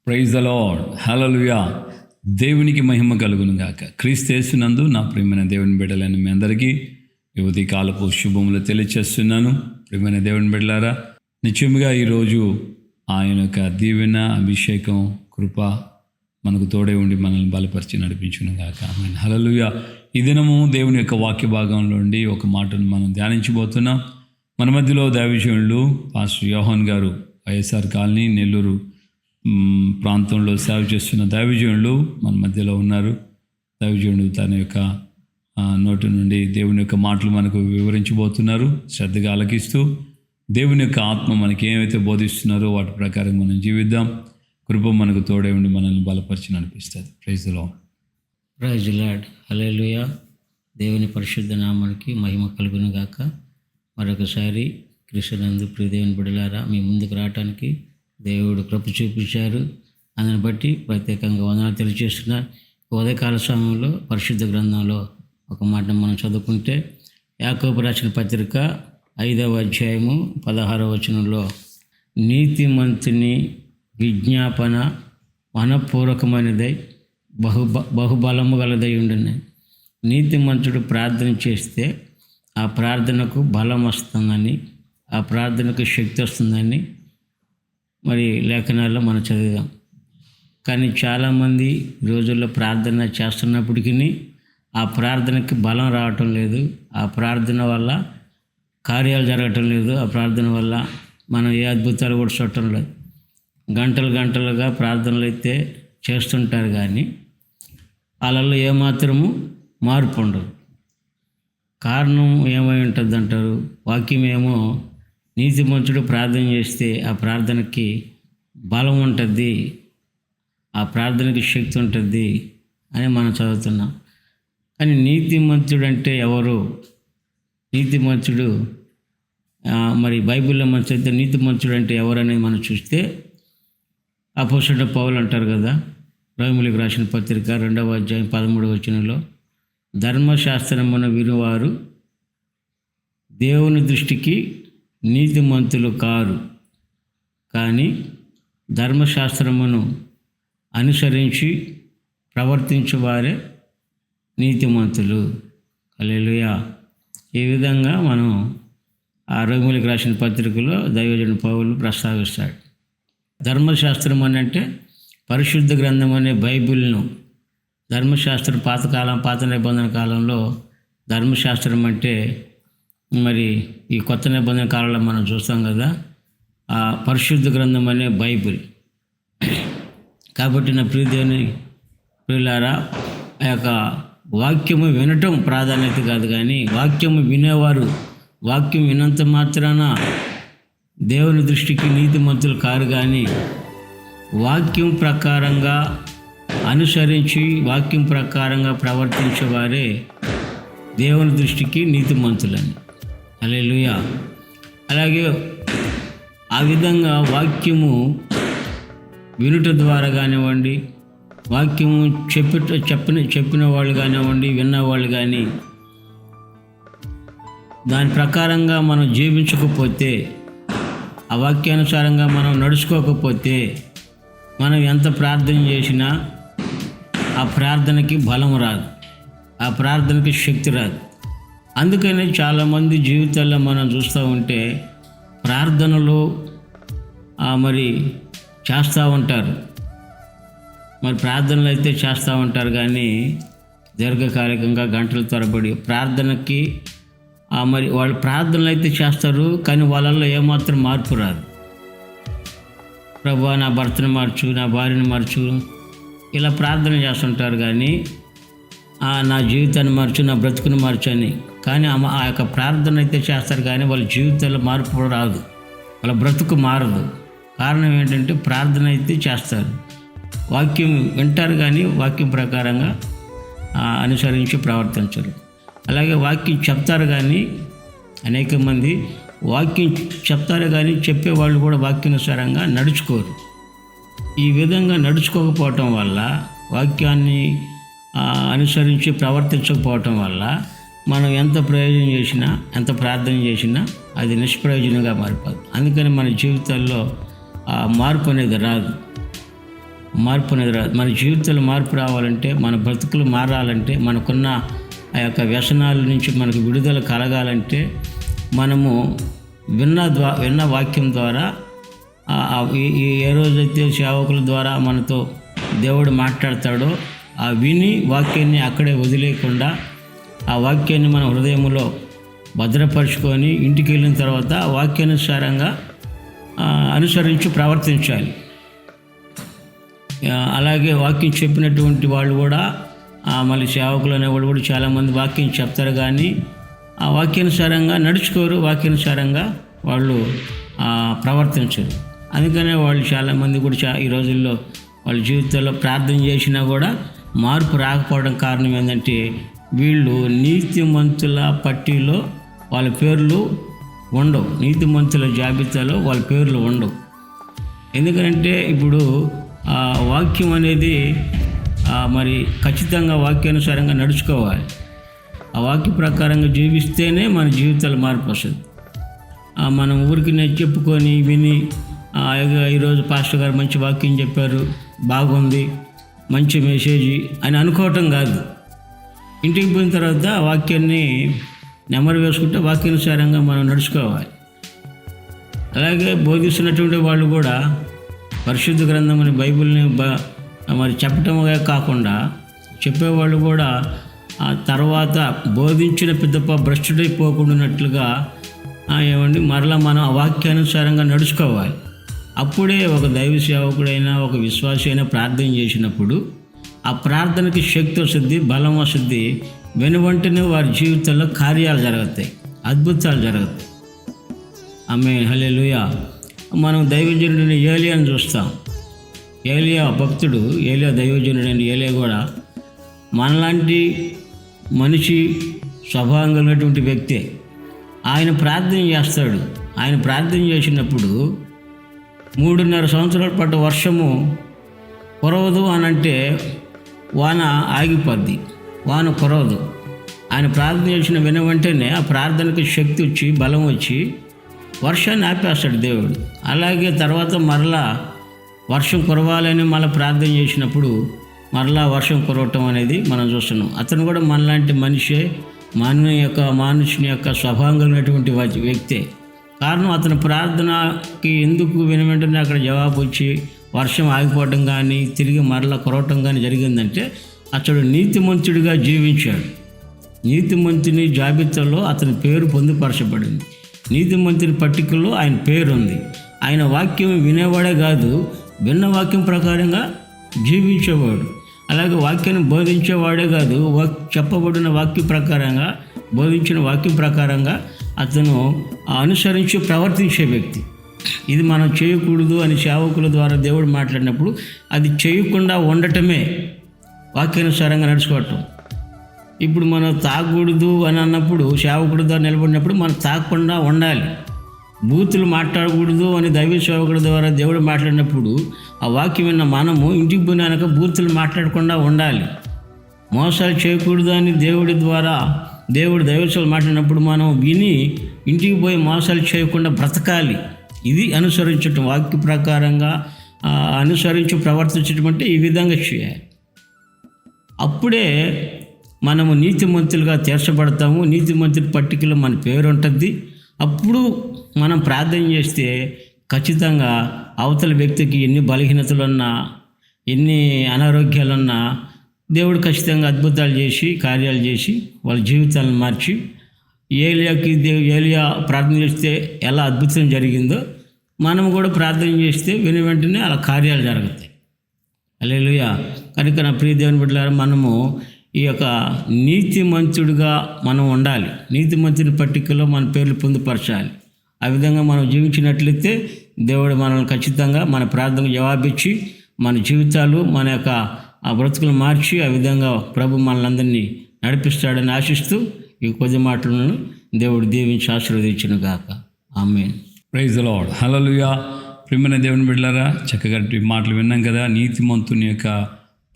Praise the lord, హల్లెలూయా. దేవునికి మహిమ కలుగును గాక. క్రీస్తు యేసునందు నా ప్రియమైన దేవుని బిడ్డలని మీ అందరికీ ఈ ఉదయకాలపు శుభములు తెలియచేస్తున్నాను. ప్రియమైన దేవుని బిడ్డలారా, నిత్యముగా ఈరోజు ఆయన యొక్క దీవెన, అభిషేకం, కృప మనకు తోడే ఉండి మనల్ని బలపరిచి నడిపించును గాక. ఆమేన్. హల్లెలూయా. ఈ దినము దేవుని యొక్క వాక్య భాగంలో ఉండి ఒక మాటను మనం ధ్యానించబోతున్నాం. మన మధ్యలో దైవజనులు పాస్టర్ యోహాన్ గారు, వైఎస్ఆర్ కాలనీ, నెల్లూరు ప్రాంతంలో సేవ చేస్తున్న దైవజనులు మన మధ్యలో ఉన్నారు. దైవజనుడు తన యొక్క నోటి నుండి దేవుని యొక్క మాటలు మనకు వివరించబోతున్నారు. శ్రద్ధగా ఆలకిస్తూ దేవుని యొక్క ఆత్మ మనకి ఏమైతే బోధిస్తున్నారో వాటి ప్రకారం మనం జీవిద్దాం. కృప మనకు తోడే ఉండి మనల్ని బలపరిచి నడిపిస్తుంది. Praise the lord. Praise the lord. Hallelujah. దేవుని పరిశుద్ధ నామానికి మహిమ కలుగును గాక. మరొకసారి క్రీస్తునందు ప్రియ దేవుని బిడ్డలారా, మీ ముందుకు రావటానికి దేవుడు కృప చూపించారు. అందుని బట్టి ప్రత్యేకంగా వందనాలు తెలియజేస్తున్నారు. ఉదయకాల సమయంలో పరిశుద్ధ గ్రంథంలో ఒక మాట మనం చదువుకుంటే, యాకోబు రాసిన పత్రిక 5వ అధ్యాయము 16వ వచనంలో, నీతిమంతుని విజ్ఞాపన మనపూర్వకమైనదై బహుబలము గలదై ఉండును. నీతిమంతుడు ప్రార్థన చేస్తే ఆ ప్రార్థనకు బలం వస్తుందని, ఆ ప్రార్థనకు శక్తి వస్తుందని మరి లేఖనాల్లో మనం చదివాం. కానీ చాలామంది రోజుల్లో ప్రార్థన చేస్తున్నప్పటికీ ఆ ప్రార్థనకి బలం రావటం లేదు. ఆ ప్రార్థన వల్ల కార్యాలు జరగటం లేదు. ఆ ప్రార్థన వల్ల మనం ఏ అద్భుతాలు కూడా చూడటం లేదు. గంటలుగా ప్రార్థనలు అయితే చేస్తుంటారు, కానీ వాళ్ళల్లో ఏమాత్రము మార్పు ఉండదు. కారణం ఏమై ఉంటుంది అంటారు? వాక్యం ఏమో, నీతిమంతుడు ప్రార్థన చేస్తే ఆ ప్రార్థనకి బలం ఉంటుంది, ఆ ప్రార్థనకి శక్తి ఉంటుంది అని మనం చదువుతున్నాం. కానీ నీతిమంతుడు అంటే ఎవరు? నీతిమంతుడు మరి బైబిల్లో మనం చదివితే నీతిమంతుడు అంటే ఎవరు అనేది మనం చూస్తే, అపోస్తలుడైన పౌలు అంటారు కదా, రోమీయులకు రాసిన పత్రిక 2వ అధ్యాయం 13వ వచనంలో, ధర్మశాస్త్రమున వినువారు దేవుని దృష్టికి నీతిమంతులు కారు, కానీ ధర్మశాస్త్రమును అనుసరించి ప్రవర్తించువారే నీతిమంతులు. హల్లెలూయా. ఈ విధంగా మనం ఆ రోమీయులకు రాసిన పత్రికలో దైవజనుడు పౌలు ప్రస్తావిస్తాడు. ధర్మశాస్త్రం అని అంటే పరిశుద్ధ గ్రంథం అనే బైబిల్ను, ధర్మశాస్త్రం పాత నిబంధన కాలంలో ధర్మశాస్త్రం అంటే మరి ఈ కొత్త నిబంధన కాలంలో మనం చూస్తాం కదా, ఆ పరిశుద్ధ గ్రంథం అనే బైబిల్. కాబట్టి నా ప్రియదేవుని ప్రియులారా, ఆ యొక్క వాక్యము వినటం ప్రాధాన్యత కాదు, కానీ వాక్యము వినేవారు వాక్యం వినంత మాత్రాన దేవుని దృష్టికి నీతిమంతులు కారు, కానీ వాక్యం ప్రకారంగా అనుసరించి వాక్యం ప్రకారంగా ప్రవర్తించేవారే దేవుని దృష్టికి నీతిమంతులని. హల్లెలూయా. అలాగే ఆ విధంగా వాక్యము వినుట ద్వారా కానివ్వండి, వాక్యము చెప్పిన వాళ్ళు కానివ్వండి, విన్నవాళ్ళు కానీ దాని ప్రకారంగా మనం జీవించకపోతే, ఆ వాక్యానుసారంగా మనం నడుచుకోకపోతే, మనం ఎంత ప్రార్థన చేసినా ఆ ప్రార్థనకి బలం రాదు, ఆ ప్రార్థనకి శక్తి రాదు. అందుకని చాలామంది జీవితాల్లో మనం చూస్తూ ఉంటే ప్రార్థనలు మరి చేస్తూ ఉంటారు, మరి ప్రార్థనలు అయితే చేస్తూ ఉంటారు, కానీ దీర్ఘకాలికంగా గంటల తరబడి ప్రార్థనకి మరి వాళ్ళు ప్రార్థనలు అయితే చేస్తారు, కానీ వాళ్ళల్లో ఏమాత్రం మార్పు రాదు. ప్రభువా, నా భర్తను మార్చు, నా భార్యను మార్చు, ఇలా ప్రార్థన చేస్తుంటారు, కానీ నా జీవితాన్ని మార్చు, నా బ్రతుకుని మార్చు అని. కానీ ఆ యొక్క ప్రార్థన అయితే చేస్తారు, కానీ వాళ్ళ జీవితంలో మార్పు రాదు, వాళ్ళ బ్రతుకు మారదు. కారణం ఏంటంటే ప్రార్థన అయితే చేస్తారు, వాక్యం వింటారు, కానీ వాక్యం ప్రకారంగా అనుసరించి ప్రవర్తించరు. అలాగే వాక్యం చెప్తారు, కానీ అనేక మంది వాక్యం చెప్తారు, కానీ చెప్పేవాళ్ళు కూడా వాక్యానుసారంగా నడుచుకోరు. ఈ విధంగా నడుచుకోకపోవటం వల్ల, వాక్యాన్ని అనుసరించి ప్రవర్తించకపోవటం వల్ల మనం ఎంత ప్రయోజనం చేసినా, ఎంత ప్రార్థన చేసినా అది నిష్ప్రయోజనంగా మారిపోదు. అందుకని మన జీవితాల్లో ఆ మార్పు అనేది రాదు. మార్పు అనేది రాదు. మన జీవితంలో మార్పు రావాలంటే, మన బ్రతుకులు మారాలంటే, మనకున్న ఆ యొక్క వ్యసనాల నుంచి మనకు విడుదల కలగాలంటే మనము విన్న వాక్యం ద్వారా ఏ రోజైతే సేవకుల ద్వారా మనతో దేవుడు మాట్లాడతాడో ఆ విని వాక్యాన్ని అక్కడే వదిలేయకుండా ఆ వాక్యాన్ని మన హృదయంలో భద్రపరుచుకొని ఇంటికి వెళ్ళిన తర్వాత ఆ వాక్యానుసారంగా అనుసరించి ప్రవర్తించాలి. అలాగే వాక్యం చెప్పినటువంటి వాళ్ళు కూడా మళ్ళీ సేవకులు అనేవాళ్ళు కూడా చాలామంది వాక్యం చెప్తారు, కానీ ఆ వాక్యానుసారంగా నడుచుకోరు, వాక్యానుసారంగా వాళ్ళు ప్రవర్తించరు. అందుకనే వాళ్ళు చాలామంది కూడా ఈ రోజుల్లో వాళ్ళ జీవితంలో ప్రార్థన చేసినా కూడా మార్పు రాకపోవడం కారణం ఏంటంటే వీళ్ళు నీతిమంతుల పట్టీలో వాళ్ళ పేర్లు ఉండవు, నీతిమంతుల జాబితాలో వాళ్ళ పేర్లు ఉండవు. ఎందుకంటే ఇప్పుడు వాక్యం అనేది మరి ఖచ్చితంగా వాక్యానుసారంగా నడుచుకోవాలి. ఆ వాక్య ప్రకారంగా జీవిస్తేనే మన జీవితాలు మార్పు వస్తుంది. మనం ఊరికి చెప్పుకొని విని ఈరోజు పాస్టర్ గారు మంచి వాక్యం చెప్పారు, బాగుంది, మంచి మెసేజ్ అని అనుకోవటం కాదు. ఇంటికి పోయిన తర్వాత ఆ వాక్యాన్ని నెమరు వేసుకుంటే వాక్యానుసారంగా మనం నడుచుకోవాలి. అలాగే బోధిస్తున్నటువంటి వాళ్ళు కూడా పరిశుద్ధ గ్రంథం అని బైబిల్ని మరి చెప్పటమే కాకుండా చెప్పేవాళ్ళు కూడా ఆ తర్వాత బోధించిన పెద్దప్ప భ్రష్టుడైపోకుండానట్లుగా ఏమండి మరలా మనం ఆ వాక్యానుసారంగా నడుచుకోవాలి. అప్పుడే ఒక దైవ సేవకుడైనా ఒక విశ్వాసి అయినా ప్రార్థన చేసినప్పుడు ఆ ప్రార్థనకి శక్తి వస్తుంది, బలం వస్తుంది. వెనువెంటనే వారి జీవితంలో కార్యాలు జరుగుతాయి, అద్భుతాలు జరుగుతాయి. ఆమేన్, హల్లెలూయా. మనం దైవజనుడిని ఏలియాని చూస్తాం. ఏలియా భక్తుడు, ఏలియా దైవజనుడైన ఏలియా కూడా మనలాంటి మనిషి స్వభావం కలిగినటువంటి వ్యక్తే. ఆయన ప్రార్థన చేస్తాడు. ఆయన ప్రార్థన చేసినప్పుడు 3.5 సంవత్సరాల పాటు వర్షము కురవదు అని అంటే వాన ఆగిపోద్ది, వాన కురవదు. ఆయన ప్రార్థన చేసిన వెంటనే ఆ ప్రార్థనకి శక్తి వచ్చి బలం వచ్చి వర్షాన్ని ఆపేస్తాడు దేవుడు. అలాగే తర్వాత మరలా వర్షం కురవాలని మళ్ళీ ప్రార్థన చేసినప్పుడు మరలా వర్షం కురవటం అనేది మనం చూస్తున్నాం. అతను కూడా మనలాంటి మనిషే, మనుషుని యొక్క స్వభావం కలిగినటువంటి వ్యక్తే. కారణం అతని ప్రార్థనకి ఎందుకు వెంటనే అక్కడ జవాబు వచ్చి వర్షం ఆగిపోవటం కానీ తిరిగి మరలా కురవటం కానీ జరిగిందంటే అతడు నీతిమంతుడిగా జీవించాడు. నీతిమంతుని జాబితాలో అతని పేరు పొందుపరచబడింది. నీతిమంతుని పట్టికలో ఆయన పేరు ఉంది. ఆయన వాక్యం వినేవాడే కాదు, విన్న వాక్యం ప్రకారంగా జీవించేవాడు. అలాగే వాక్యాన్ని బోధించేవాడే కాదు, చెప్పబడిన వాక్యం ప్రకారంగా బోధించిన వాక్యం ప్రకారంగా అతను అనుసరించి ప్రవర్తించే వ్యక్తి. ఇది మనం చేయకూడదు అని సేవకుల ద్వారా దేవుడు మాట్లాడినప్పుడు అది చేయకుండా ఉండటమే వాక్యానుసారంగా నడుచుకోవటం. ఇప్పుడు మనం తాగకూడదు అని అన్నప్పుడు సేవకుడి ద్వారా నిలబడినప్పుడు మనం తాగకుండా ఉండాలి. బూతులు మాట్లాడకూడదు అని దైవ సేవకుడి ద్వారా దేవుడు మాట్లాడినప్పుడు ఆ వాక్యం విన్న మనము ఇంటికి పోయినాక బూతులు మాట్లాడకుండా ఉండాలి. మోసాలు చేయకూడదు అని దేవుడు దైవసేవకులు మాట్లాడినప్పుడు మనం విని ఇంటికి పోయి మోసాలు చేయకుండా బ్రతకాలి. ఇది అనుసరించటం, వాక్య ప్రకారంగా అనుసరించి ప్రవర్తించటం అంటే ఈ విధంగా చేయాలి. అప్పుడే మనము నీతిమంతులుగా తీర్చబడతాము. నీతిమంతుల పట్టికలో మన పేరు ఉంటుంది. అప్పుడు మనం ప్రార్థన చేస్తే ఖచ్చితంగా అవతల వ్యక్తికి ఎన్ని బలహీనతలున్నా, ఎన్ని అనారోగ్యాలున్నా దేవుడు ఖచ్చితంగా అద్భుతాలు చేసి, కార్యాలు చేసి వాళ్ళ జీవితాలను మార్చి, ఏలియా ప్రార్థన చేస్తే ఎలా అద్భుతం జరిగిందో మనం కూడా ప్రార్థన చేస్తే వెంటనే అలా కార్యాలు జరుగుతాయి. హల్లెలూయా. కనుక నా ప్రియ దేవుని బిడ్డలారా, మనము ఈ యొక్క నీతిమంతుడిగా మనం ఉండాలి. నీతిమంతుని పట్టికలో మన పేర్లు పొందుపరచాలి. ఆ విధంగా మనం జీవించినట్లయితే దేవుడు మనల్ని ఖచ్చితంగా మన ప్రార్థనకు జవాబిచ్చి మన జీవితాలు, మన యొక్క ఆ బ్రతుకులు మార్చి ఆ విధంగా ప్రభు మనలందరినీ నడిపిస్తాడని ఆశిస్తూ ఈ కొద్ది మాటలను దేవుడు దీవించి ఆశీర్వదించును గాక. Amen. Praise the lord. Hallelujah. ప్రియమైన దేవుని బిడ్డలారా, చక్కగా మాటలు విన్నాం కదా. నీతిమంతుని యొక్క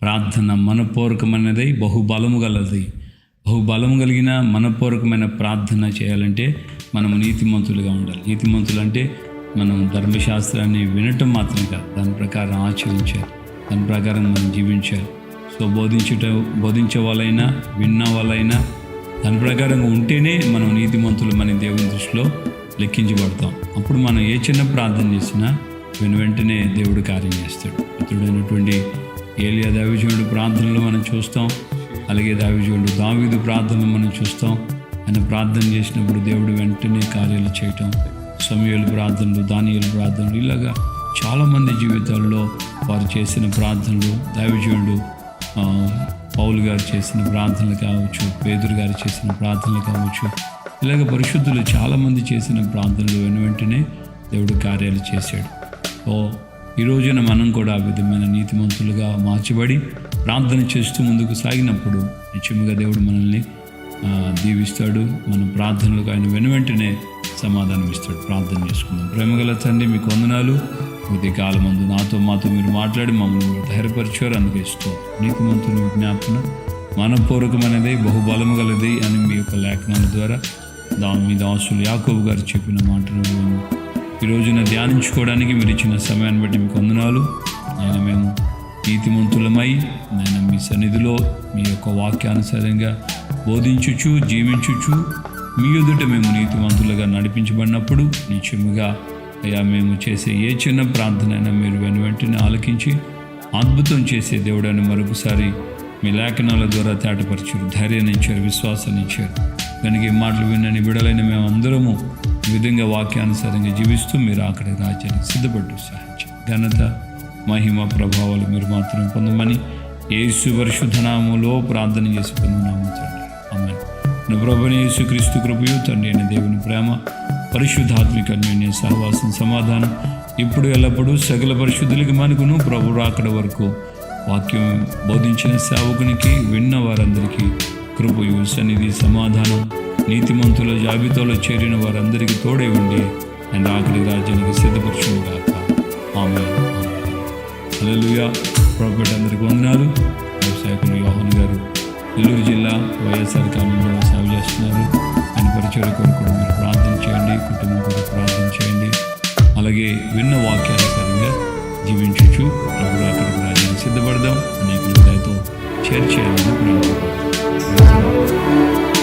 ప్రార్థన మనపూర్వకమైనది, బహుబలము గలది. బహుబలము కలిగిన మనపూర్వకమైన ప్రార్థన చేయాలంటే మనము నీతిమంతులుగా ఉండాలి. నీతిమంతులు అంటే మనం ధర్మశాస్త్రాన్ని వినటం మాత్రం కాదు, దాని ప్రకారం ఆచరించాలి. దాని ప్రకారం మనం జీవించాలి. సో బోధించే వాళ్ళైనా విన్న వాళ్ళైనా దాని ప్రకారంగా ఉంటేనే మనం నీతిమంతులమని దేవుని దృష్టిలో లెక్కించబడతాం. అప్పుడు మనం ఏ చిన్న ప్రార్థన చేసినా వెంటనే దేవుడు కార్యం చేస్తాడు. ఇతడైనటువంటి ఏలియా దైవజనుడు ప్రార్థనలు మనం చూస్తాం. అలాగే దైవజనుడు దావీదు ప్రార్థనలు మనం చూస్తాం. ఆయన ప్రార్థన చేసినప్పుడు దేవుడు వెంటనే కార్యాలు చేయటం, సమూయేలు ప్రార్థనలు, దానియేలు ప్రార్థనలు, ఇలాగా చాలామంది జీవితాల్లో వారు చేసిన ప్రార్థనలు, దైవజనుడు పౌలు గారు చేసిన ప్రార్థనలు కావచ్చు, పేతురు గారు చేసిన ప్రార్థనలు కావచ్చు, ఇలాగ పరిశుద్ధులు చాలామంది చేసిన ప్రార్థనలు వెంటనే దేవుడు కార్యాలు చేశాడు. సో ఈ రోజున మనం కూడా ఆ విధమైన నీతిమంతులుగా మార్చబడి ప్రార్థన చేస్తూ ముందుకు సాగినప్పుడు నిశ్చయముగా దేవుడు మనల్ని దీవిస్తాడు. మన ప్రార్థనలకు ఆయన వెంటనే సమాధానం ఇస్తాడు. ప్రార్థన చేసుకుందాం. ప్రేమగల తండ్రి, మీకు వందనాలు. కొద్ది కాలం ముందు మాతో మీరు మాట్లాడి మమ్మల్ని ధైర్యపరిచారు. అందుకే ఇష్టం నీతిమంతుని విజ్ఞాపన మనపూర్వకమైనది, బహుబలము గలది అని మీ యొక్క లేఖనాల ద్వారా మీ దాసులు యాకోబు గారు చెప్పిన మాటలు ఈ రోజున ధ్యానించుకోవడానికి మీరు ఇచ్చిన సమయాన్ని బట్టి మీకు వందనాలు. ఆయన మేము నీతిమంతులమై ఆయన మీ సన్నిధిలో మీ యొక్క వాక్యానుసారంగా బోధించుచు జీవించుచు మీ ఎదుట మేము నీతిమంతులుగా నడిపించబడినప్పుడు నిశ్చయముగా అయ్యా మేము చేసే ఏ చిన్న ప్రార్థన అయినా మీరు వెంటనే ఆలకించి అద్భుతం చేసే దేవుడని మరొకసారి మీ లేఖనాల ద్వారా తేటపరిచారు, ధైర్యాన్ని ఇచ్చారు, విశ్వాసాన్ని ఇచ్చారు. కనుక ఈ మాటలు విన్నని బిడలైన మేము అందరము ఈ విధంగా వాక్యానుసారంగా జీవిస్తూ మీరు అక్కడి రాజ్యానికి సిద్ధపడ్డు సహాయించారు. ఘనత మహిమ ప్రభావాలు మీరు మాత్రం పొందమని యేసు పరిశుద్ధ నామములో ప్రార్థన చేసి పొందున్నాము తండ్రి. ఆమేన్. నా ప్రభువైన యేసుక్రీస్తు కృపయు తండ్రి అయిన దేవుని ప్రేమ పరిశుద్ధాత్మిక అన్యోన్య సహవాసం సమాధానం ఇప్పుడు ఎల్లప్పుడూ సకల పరిశుద్ధులకి మనకును ప్రభు రాకడ వరకు వాక్యం బోధించిన సేవకునికి విన్న వారందరికీ కృపయు సన్నిధి సమాధానం నీతిమంతుల జాబితాలో చేరిన వారందరికీ తోడే ఉండి అండ్ ఆఖరి రాజ్యానికి సిద్ధపరచును గాక. ఆమేన్. హల్లెలూయా. ప్రాఫెట్ అందరికీ వందనాలు. వ్యవసాయకులు యోహాన్ గారు నెల్లూరు జిల్లా వైఎస్ఆర్ కాలంలో సేవ చేస్తున్నారు. ఆయన పరిచయం కొరకు మీరు ప్రార్థన చేయండి, కుటుంబం కొరకు ప్రార్థన చేయండి. అలాగే విన్న వాక్యానుసారంగా జీవించుచు ప్రభు అక్కడికి రాజ్యానికి సిద్ధపడదాం. అనేక దయతో షేర్ చేయాలని ప్రార్థన.